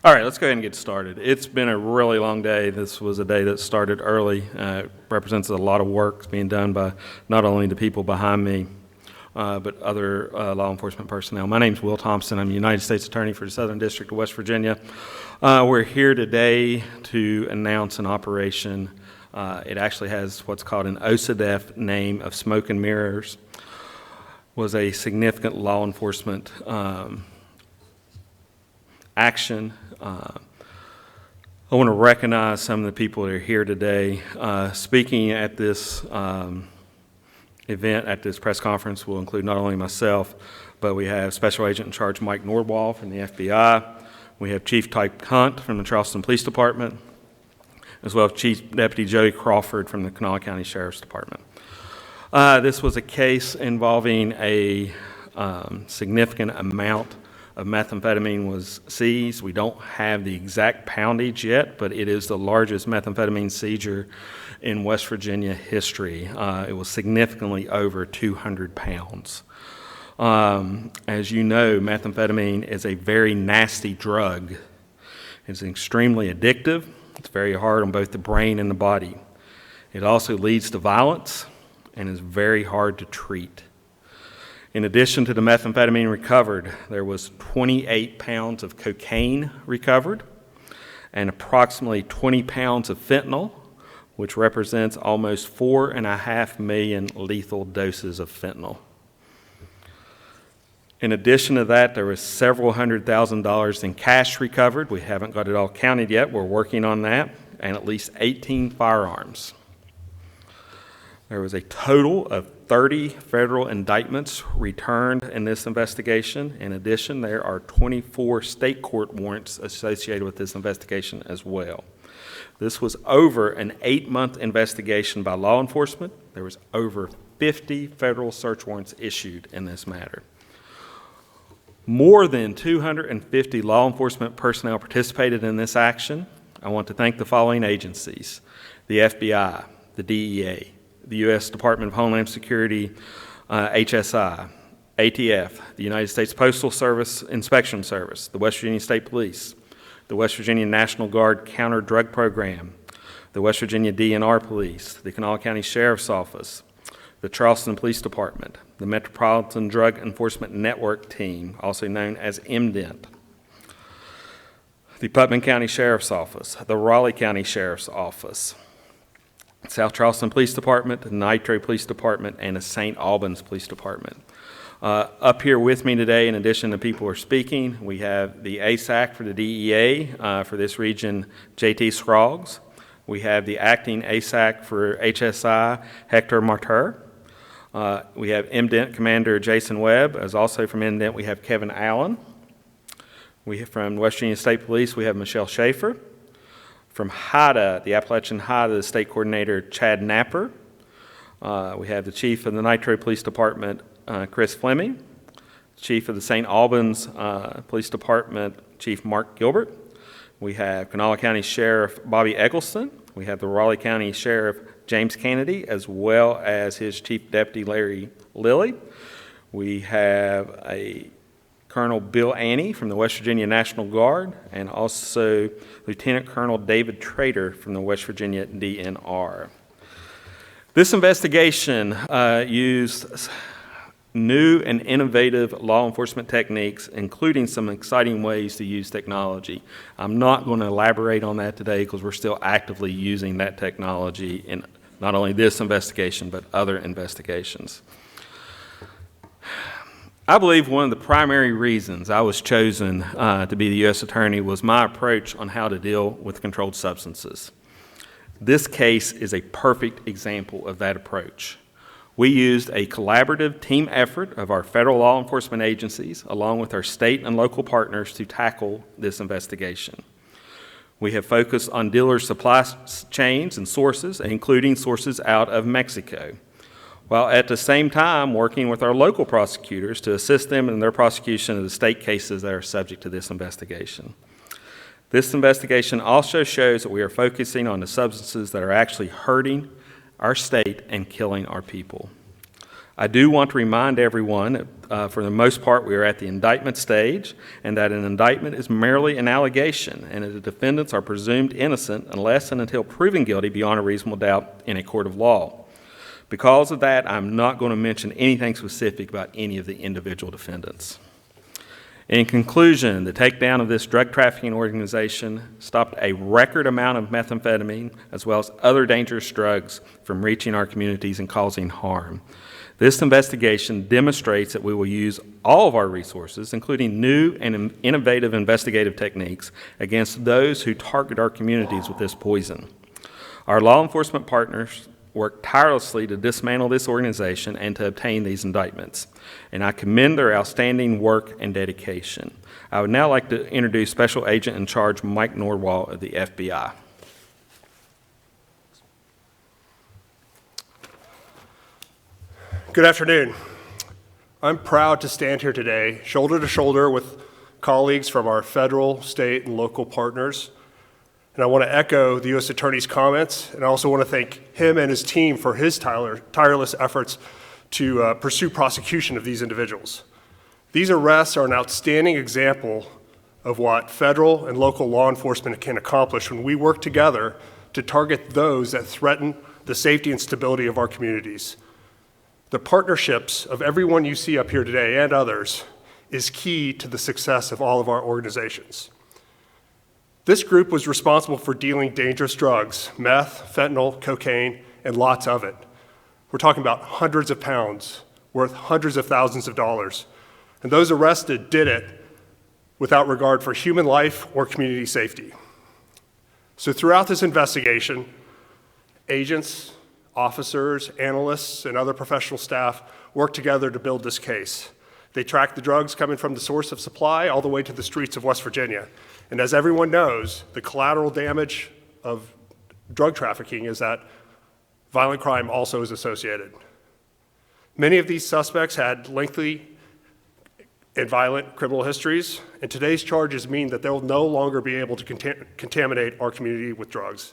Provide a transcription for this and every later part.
All right, let's go ahead and get started. It's been a really long day. This was a day that started early. It represents a lot of work being done by not only the people behind me, but other law enforcement personnel. My name's Will Thompson. I'm the United States Attorney for the Southern District of West Virginia. We're here today to announce an operation. It actually has what's called an OCDEF name of Smoke and Mirrors. Was a significant law enforcement action. I want to recognize some of the people that are here today. Speaking at this event, at this press conference, will include not only myself, but we have Special Agent in Charge Mike Nordwall from the FBI. We have Chief Tyke from the Charleston Police Department, as well as Chief Deputy Joey Crawford from the Kanawha County Sheriff's Department. This was a case involving a significant amount of methamphetamine was seized. We don't have the exact poundage yet, but it is the largest methamphetamine seizure in West Virginia history. It was significantly over 200 pounds. As you know, methamphetamine is a very nasty drug. It's extremely addictive. It's very hard on both the brain and the body. It also leads to violence and is very hard to treat. In addition to the methamphetamine recovered, there was 28 pounds of cocaine recovered and approximately 20 pounds of fentanyl, which represents almost 4.5 million lethal doses of fentanyl. In addition to that, there was several $100,000 in cash recovered. We haven't got it all counted yet. We're working on that, and at least 18 firearms. There was a total of 30 federal indictments returned in this investigation. In addition, there are 24 state court warrants associated with this investigation as well. This was over an 8-month investigation by law enforcement. There was over 50 federal search warrants issued in this matter. More than 250 law enforcement personnel participated in this action. I want to thank the following agencies: the FBI, the DEA, the U.S. Department of Homeland Security, HSI, ATF, the United States Postal Service Inspection Service, the West Virginia State Police, the West Virginia National Guard Counter Drug Program, the West Virginia DNR Police, the Kanawha County Sheriff's Office, the Charleston Police Department, the Metropolitan Drug Enforcement Network Team, also known as MDENT, the Putnam County Sheriff's Office, the Raleigh County Sheriff's Office, South Charleston Police Department, the Nitro Police Department, and the St. Albans Police Department. Up here with me today, in addition to people who are speaking, we have the ASAC for the DEA for this region, J.T. Scroggs. We have the acting ASAC for HSI, Hector Martyr. We have MDENT Commander Jason Webb. As also from MDENT, we have Kevin Allen. From West Virginia State Police, we have Michelle Schaefer. From HIDA, the Appalachian HIDA, the State Coordinator Chad Napper. We have the Chief of the Nitro Police Department, Chris Fleming. Chief of the St. Albans Police Department, Chief Mark Gilbert. We have Kanawha County Sheriff Bobby Eggleston. We have the Raleigh County Sheriff James Kennedy, as well as his Chief Deputy Larry Lilly. We have a Colonel Bill Anney from the West Virginia National Guard, and also Lieutenant Colonel David Trader from the West Virginia DNR. This investigation used new and innovative law enforcement techniques, including some exciting ways to use technology. I'm not going to elaborate on that today because we're still actively using that technology in not only this investigation, but other investigations. I believe one of the primary reasons I was chosen to be the U.S. Attorney was my approach on how to deal with controlled substances. This case is a perfect example of that approach. We used a collaborative team effort of our federal law enforcement agencies, along with our state and local partners, to tackle this investigation. We have focused on dealer supply chains and sources, including sources out of Mexico, while at the same time working with our local prosecutors to assist them in their prosecution of the state cases that are subject to this investigation. This investigation also shows that we are focusing on the substances that are actually hurting our state and killing our people. I do want to remind everyone, for the most part, we are at the indictment stage, and that an indictment is merely an allegation, and that the defendants are presumed innocent unless and until proven guilty beyond a reasonable doubt in a court of law. Because of that, I'm not going to mention anything specific about any of the individual defendants. In conclusion, the takedown of this drug trafficking organization stopped a record amount of methamphetamine as well as other dangerous drugs from reaching our communities and causing harm. This investigation demonstrates that we will use all of our resources, including new and innovative investigative techniques, against those who target our communities with this poison. Our law enforcement partners work tirelessly to dismantle this organization and to obtain these indictments, and I commend their outstanding work and dedication. I would now like to introduce Special Agent in Charge Mike Nordwall of the FBI. Good afternoon. I'm proud to stand here today, shoulder to shoulder with colleagues from our federal, state, and local partners. And I want to echo the U.S. Attorney's comments, and I also want to thank him and his team for his tireless efforts to pursue prosecution of these individuals. These arrests are an outstanding example of what federal and local law enforcement can accomplish when we work together to target those that threaten the safety and stability of our communities. The partnerships of everyone you see up here today and others is key to the success of all of our organizations. This group was responsible for dealing dangerous drugs, meth, fentanyl, cocaine, and lots of it. We're talking about hundreds of pounds worth hundreds of thousands of dollars. And those arrested did it without regard for human life or community safety. So throughout this investigation, agents, officers, analysts, and other professional staff worked together to build this case. They tracked the drugs coming from the source of supply all the way to the streets of West Virginia. And as everyone knows, the collateral damage of drug trafficking is that violent crime also is associated. Many of these suspects had lengthy and violent criminal histories, and today's charges mean that they'll no longer be able to contaminate our community with drugs.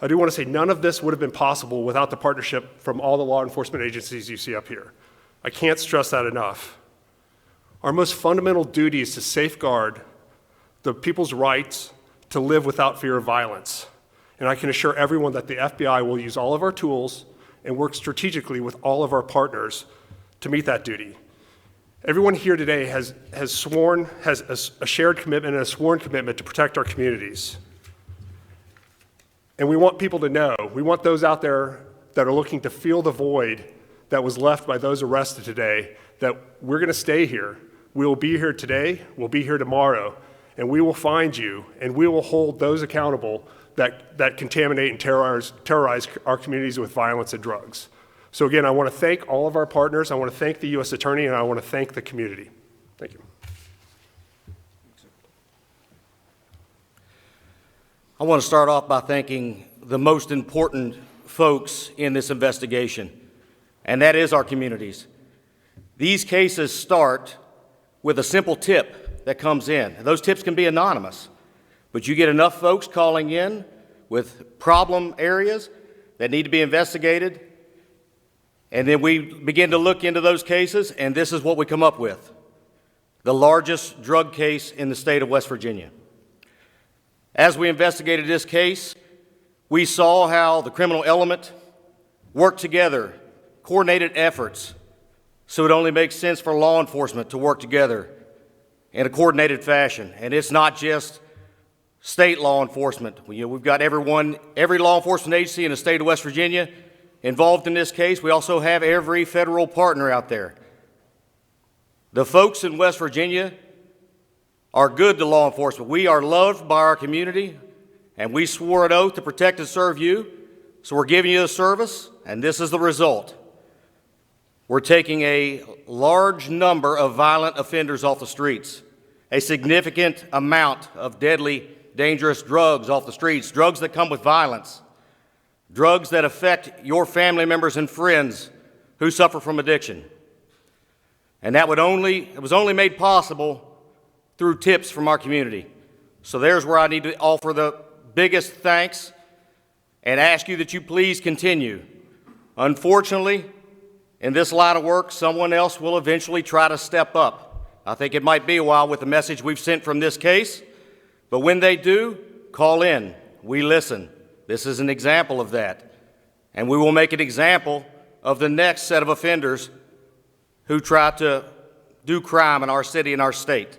I do want to say none of this would have been possible without the partnership from all the law enforcement agencies you see up here. I can't stress that enough. Our most fundamental duty is to safeguard the people's rights to live without fear of violence. And I can assure everyone that the FBI will use all of our tools and work strategically with all of our partners to meet that duty. Everyone here today has a shared commitment and a sworn commitment to protect our communities. And we want people to know, we want those out there that are looking to fill the void that was left by those arrested today, that we're going to stay here. We will be here today, we'll be here tomorrow, and we will find you, and we will hold those accountable that contaminate and terrorize our communities with violence and drugs. So again, I want to thank all of our partners, I want to thank the U.S. Attorney, and I want to thank the community. Thank you. I want to start off by thanking the most important folks in this investigation, and that is our communities. These cases start with a simple tip that comes in. Those tips can be anonymous, but you get enough folks calling in with problem areas that need to be investigated, and then we begin to look into those cases, and this is what we come up with: the largest drug case in the state of West Virginia. As we investigated this case, we saw how the criminal element worked together, coordinated efforts, so it only makes sense for law enforcement to work together in a coordinated fashion. And it's not just state law enforcement. We've got every law enforcement agency in the state of West Virginia involved in this case. We also have every federal partner out there. The folks in West Virginia are good to law enforcement. We are loved by our community, and we swore an oath to protect and serve you, so we're giving you the service, and this is the result. We're taking a large number of violent offenders off the streets, a significant amount of deadly, dangerous drugs off the streets, drugs that come with violence, drugs that affect your family members and friends who suffer from addiction. And it was only made possible through tips from our community. So there's where I need to offer the biggest thanks and ask you that you please continue. Unfortunately, In this line of work, someone else will eventually try to step up. I think it might be a while with the message we've sent from this case, but when they do, call in. We listen. This is an example of that. And we will make an example of the next set of offenders who try to do crime in our city and our state.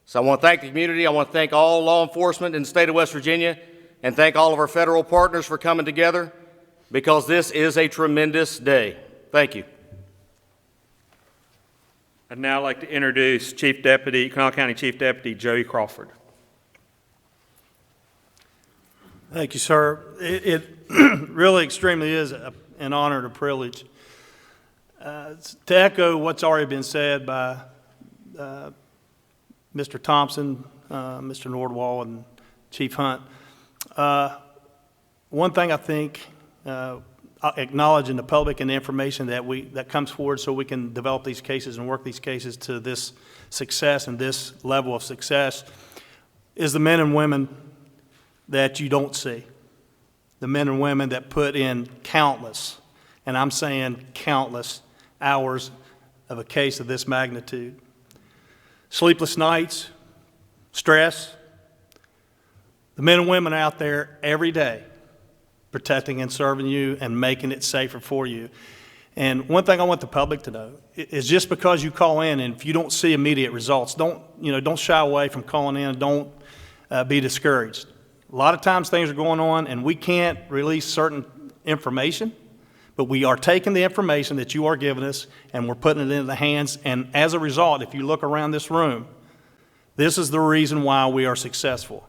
So I want to thank the community. I want to thank all law enforcement in the state of West Virginia and thank all of our federal partners for coming together because this is a tremendous day. Thank you. I'd now like to introduce Kanawha County Chief Deputy Joey Crawford. Thank you, sir. It really extremely is an honor and a privilege to echo what's already been said by Mr. Thompson, Mr. Nordwall, and Chief Hunt. One thing I think acknowledging the public and the information that comes forward so we can develop these cases and work these cases to this success and this level of success is the men and women that you don't see. The men and women that put in countless, and I'm saying countless, hours of a case of this magnitude. Sleepless nights, stress. The men and women out there every day protecting and serving you and making it safer for you. And one thing I want the public to know is just because you call in and if you don't see immediate results, don't shy away from calling in. Don't be discouraged. A lot of times things are going on and we can't release certain information, but we are taking the information that you are giving us and we're putting it into the hands. And as a result, if you look around this room, this is the reason why we are successful.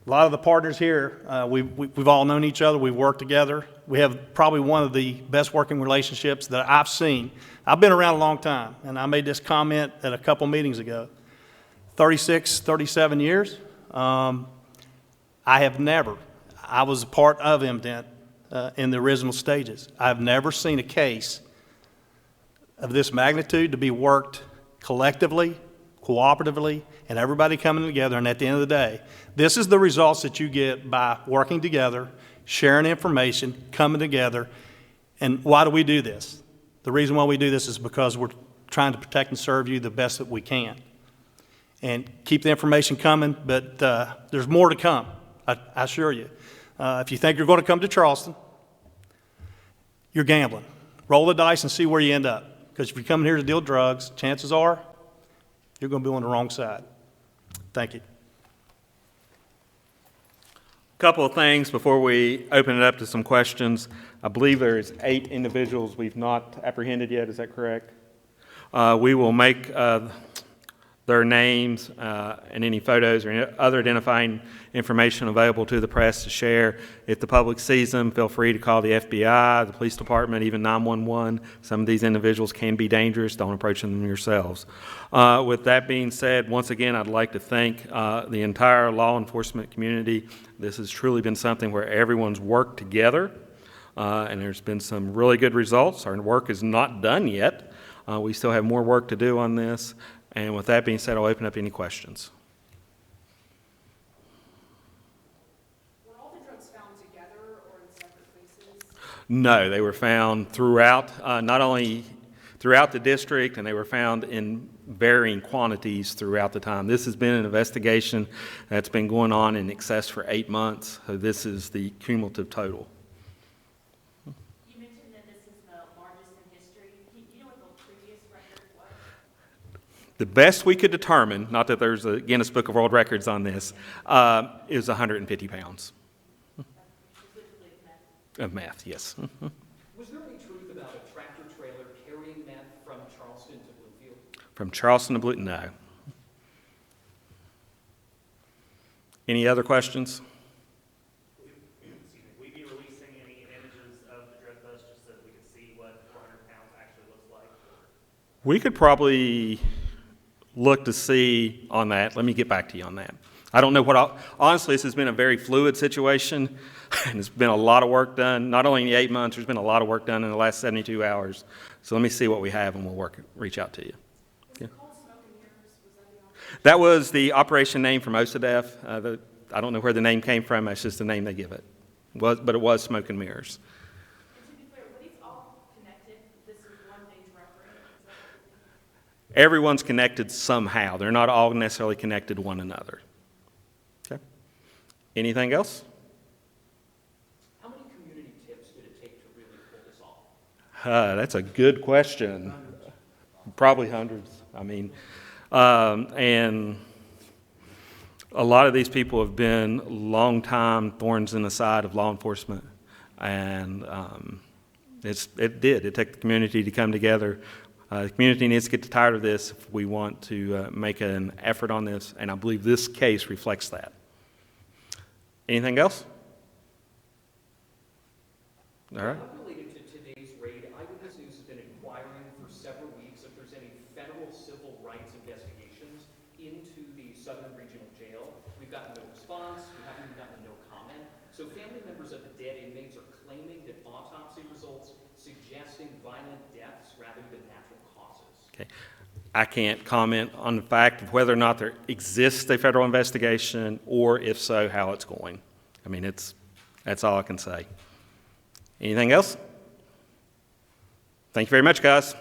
A lot of the partners here, we've all known each other. We've worked together. We have probably one of the best working relationships that I've seen. I've been around a long time, and I made this comment at a couple meetings ago. 36, 37 years. I was a part of MDENT in the original stages. I've never seen a case of this magnitude to be worked collectively, cooperatively, and everybody coming together. And at the end of the day, this is the results that you get by working together, sharing information, coming together. And why do we do this? The reason why we do this is because we're trying to protect and serve you the best that we can. And keep the information coming, but there's more to come, I assure you. If you think you're going to come to Charleston, you're gambling. Roll the dice and see where you end up. Because if you're coming here to deal drugs, chances are you're going to be on the wrong side. Thank you. A couple of things before we open it up to some questions. I believe there's 8 individuals we've not apprehended yet. Is that correct? We will make their names and any photos or other identifying information available to the press to share. If the public sees them, feel free to call the FBI, the police department, even 911. Some of these individuals can be dangerous. Don't approach them yourselves. With that being said, once again, I'd like to thank the entire law enforcement community. This has truly been something where everyone's worked together, and there's been some really good results. Our work is not done yet. We still have more work to do on this. And with that being said, I'll open up any questions. Were all the drugs found together or in separate places? No, they were found throughout, not only throughout the district, and they were found in varying quantities throughout the time. This has been an investigation that's been going on in excess for 8 months. So this is the cumulative total. You mentioned that this is the largest in history. Do you know what the previous record was? The best we could determine, not that there's a Guinness Book of World Records on this, is 150 pounds of meth, yes. Was there any truth about a tractor trailer carrying meth from Charleston to Bluefield? From Charleston to Bluefield, no. Any other questions? Excuse me, will you be releasing any images of the drug bust just so that we can see what 400 pounds actually looks like? We could probably look to see on that. Let me get back to you on that. I don't know honestly, this has been a very fluid situation, and it's been a lot of work done. Not only in the 8 months, there's been a lot of work done in the last 72 hours. So let me see what we have, and we'll reach out to you. Yeah. That was the operation name from OSADEF. I don't know where the name came from. That's just the name they give it. But it was Smoke and Mirrors. And to be clear, were these all connected? The everyone's connected somehow. They're not all necessarily connected to one another. Okay. Anything else? How many community tips did it take to really pull this off? That's a good question. Probably hundreds. I mean, and a lot of these people have been long-time thorns in the side of law enforcement, and it took the community to come together. The community needs to get tired of this if we want to make an effort on this, and I believe this case reflects that. Anything else? All right. Related to today's raid, Eyewitness News has been inquiring for several weeks if there's any federal civil rights investigations into the Southern Regional Jail. We've gotten no response. We haven't even gotten a no comment. So family members of the dead inmates are claiming that autopsy results suggesting violent deaths rather than natural causes. Okay. I can't comment on the fact of whether or not there exists a federal investigation, or if so, how it's going. I mean, that's all I can say. Anything else? Thank you very much, guys.